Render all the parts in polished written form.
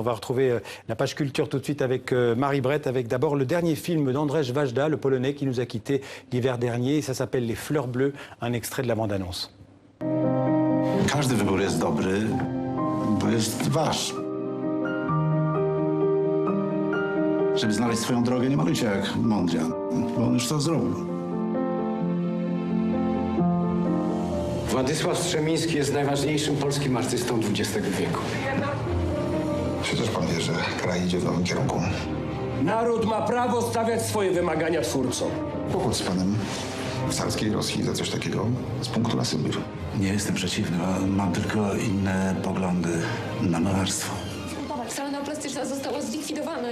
On va retrouver la page culture tout de suite avec Marie Brett, avec d'abord le dernier film d'Andrzej Wajda, le Polonais qui nous a quittés l'hiver dernier. Ça s'appelle Les Fleurs Bleues, un extrait de la bande-annonce. Każdy wybór jest dobry, bo jest wasz. Żeby znaleźć swoją drogę, nie malujcie jak Mondrian, bo on już to zrobił. Władysław Strzemiński jest najważniejszym polskim artystą XX wieku. Przecież pan wie, że kraj idzie w nowym kierunku. Naród ma prawo stawiać swoje wymagania twórcom. Pochód z panem w carskiej Rosji za coś takiego z punktu na Sybir. Nie jestem przeciwny, mam tylko inne poglądy na malarstwo. Sala plastyczna została zlikwidowana.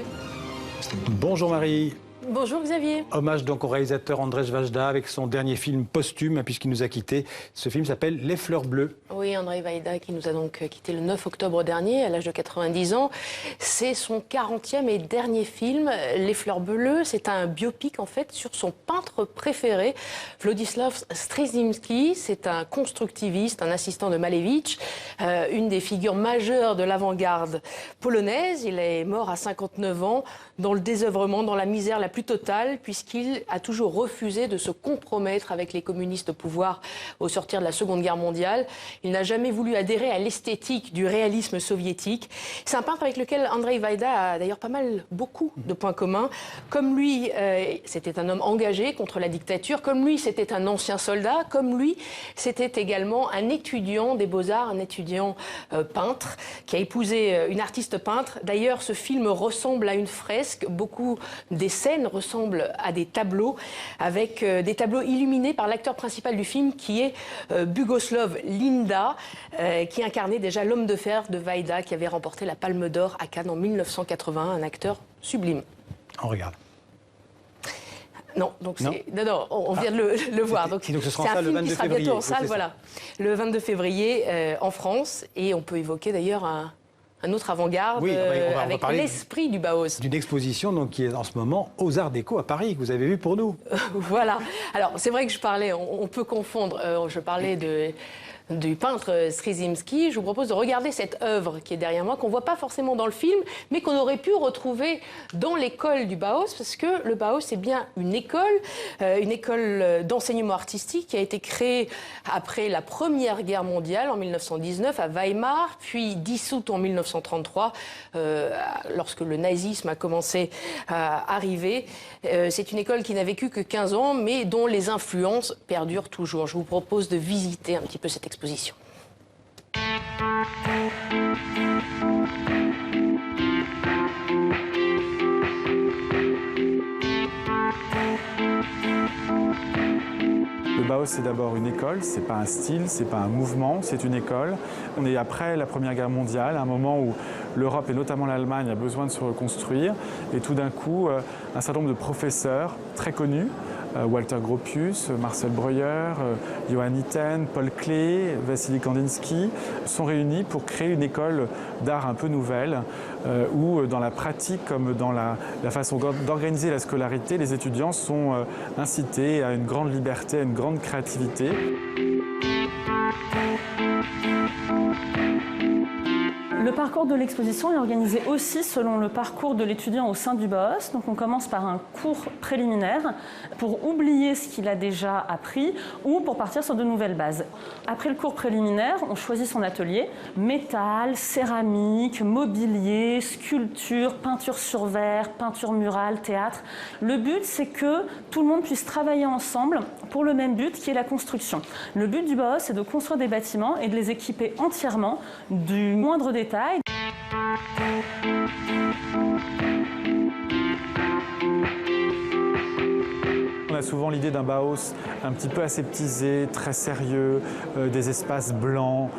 Bonjour Marie. Bonjour Xavier. Hommage donc au réalisateur Andrzej Wajda avec son dernier film posthume, puisqu'il nous a quittés. Ce film s'appelle Les Fleurs Bleues. Oui, Andrzej Wajda qui nous a donc quitté le 9 octobre dernier à l'âge de 90 ans. C'est son 40e et dernier film. Les Fleurs Bleues, c'est un biopic en fait sur son peintre préféré, Władysław Strzemiński. C'est un constructiviste, un assistant de Malevich, une des figures majeures de l'avant-garde polonaise. Il est mort à 59 ans dans le désœuvrement, dans la misère la plus totale, puisqu'il a toujours refusé de se compromettre avec les communistes au pouvoir au sortir de la Seconde Guerre mondiale. Il n'a jamais voulu adhérer à l'esthétique du réalisme soviétique. C'est un peintre avec lequel Andrzej Wajda a d'ailleurs beaucoup de points communs. Comme lui, c'était un homme engagé contre la dictature. Comme lui, c'était un ancien soldat. Comme lui, c'était également un étudiant des Beaux-Arts, un étudiant peintre qui a épousé une artiste peintre. D'ailleurs, ce film ressemble à une fresque. Beaucoup des scènes ressemblent à des tableaux, avec des tableaux illuminés par l'acteur principal du film, qui est Bogusław Linda, qui incarnait déjà l'homme de fer de Wajda, qui avait remporté la Palme d'Or à Cannes en 1981, un acteur sublime. On regarde. Non, donc non, on vient de le voir. Donc ce sera en salle le 22 février. Bientôt en salle, voilà, le 22 février en France, et on peut évoquer d'ailleurs un autre avant-garde, oui, avec l'esprit du Bauhaus. D'une exposition donc, qui est en ce moment aux Arts Déco à Paris, que vous avez vu pour nous. Voilà. Alors, c'est vrai que je parlais, on peut confondre, je parlais du peintre Strzemiński. Je vous propose de regarder cette œuvre qui est derrière moi, qu'on ne voit pas forcément dans le film, mais qu'on aurait pu retrouver dans l'école du Bauhaus, parce que le Bauhaus, c'est bien une école d'enseignement artistique qui a été créée après la Première Guerre mondiale en 1919 à Weimar, puis dissoute en 1933, lorsque le nazisme a commencé à arriver. C'est une école qui n'a vécu que 15 ans, mais dont les influences perdurent toujours. Je vous propose de visiter un petit peu cette exposition. Le Bauhaus, c'est d'abord une école, c'est pas un style, c'est pas un mouvement, c'est une école. On est après la Première Guerre mondiale, un moment où l'Europe et notamment l'Allemagne a besoin de se reconstruire. Et tout d'un coup, un certain nombre de professeurs très connus, Walter Gropius, Marcel Breuer, Johann Itten, Paul Klee, Vassili Kandinsky, sont réunis pour créer une école d'art un peu nouvelle où dans la pratique comme dans la façon d'organiser la scolarité, les étudiants sont incités à une grande liberté, à une grande créativité. Le parcours de l'exposition est organisé aussi selon le parcours de l'étudiant au sein du Bauhaus. Donc on commence par un cours préliminaire pour oublier ce qu'il a déjà appris ou pour partir sur de nouvelles bases. Après le cours préliminaire, on choisit son atelier, métal, céramique, mobilier, sculpture, peinture sur verre, peinture murale, théâtre. Le but, c'est que tout le monde puisse travailler ensemble pour le même but qui est la construction. Le but du Bauhaus, c'est de construire des bâtiments et de les équiper entièrement du moindre détail. On a souvent l'idée d'un Bauhaus un petit peu aseptisé, très sérieux, des espaces blancs,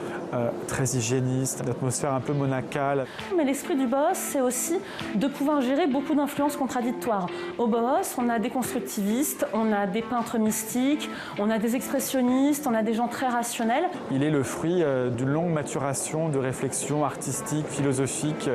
très hygiénistes, une atmosphère un peu monacale. Mais l'esprit du Bauhaus, c'est aussi de pouvoir gérer beaucoup d'influences contradictoires. Au Bauhaus, on a des constructivistes, on a des peintres mystiques, on a des expressionnistes, on a des gens très rationnels. Il est le fruit d'une longue maturation de réflexion artistique, philosophique,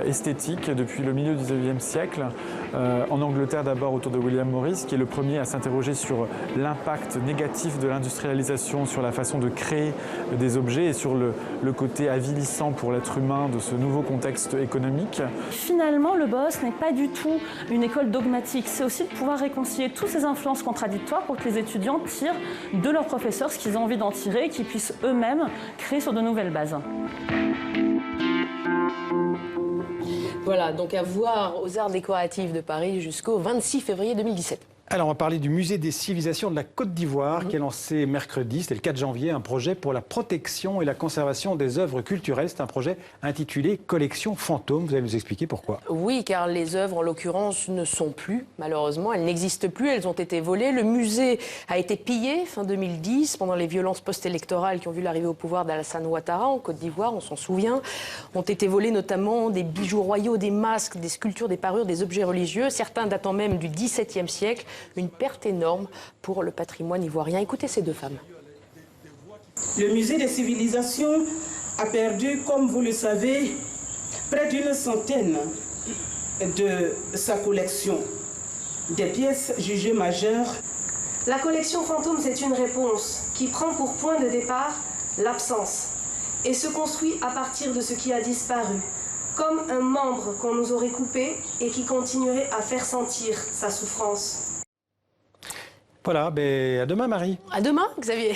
esthétique depuis le milieu du XIXe siècle. En Angleterre d'abord autour de William Morris, qui est le premier à s'interroger sur l'impact négatif de l'industrialisation, sur la façon de créer des objets et sur le côté avilissant pour l'être humain de ce nouveau contexte économique. Finalement, le BOSS n'est pas du tout une école dogmatique. C'est aussi de pouvoir réconcilier toutes ces influences contradictoires pour que les étudiants tirent de leurs professeurs ce qu'ils ont envie d'en tirer et qu'ils puissent eux-mêmes créer sur de nouvelles bases. Voilà, donc à voir aux Arts décoratifs de Paris jusqu'au 26 février 2017. Alors, on va parler du Musée des civilisations de la Côte d'Ivoire qui a lancé mercredi, c'était le 4 janvier, un projet pour la protection et la conservation des œuvres culturelles. C'est un projet intitulé Collection Fantôme. Vous allez nous expliquer pourquoi. Oui, car les œuvres, en l'occurrence, ne sont plus, malheureusement. Elles n'existent plus, elles ont été volées. Le musée a été pillé fin 2010, pendant les violences post-électorales qui ont vu l'arrivée au pouvoir d'Alassane Ouattara en Côte d'Ivoire, on s'en souvient. Ont été volés notamment des bijoux royaux, des masques, des sculptures, des parures, des objets religieux, certains datant même du XVIIe siècle. Une perte énorme pour le patrimoine ivoirien. Écoutez ces deux femmes. Le musée des civilisations a perdu, comme vous le savez, près d'une centaine de sa collection. Des pièces jugées majeures. La collection Fantôme, c'est une réponse qui prend pour point de départ l'absence et se construit à partir de ce qui a disparu, comme un membre qu'on nous aurait coupé et qui continuerait à faire sentir sa souffrance. Voilà, à demain Marie. À demain, Xavier.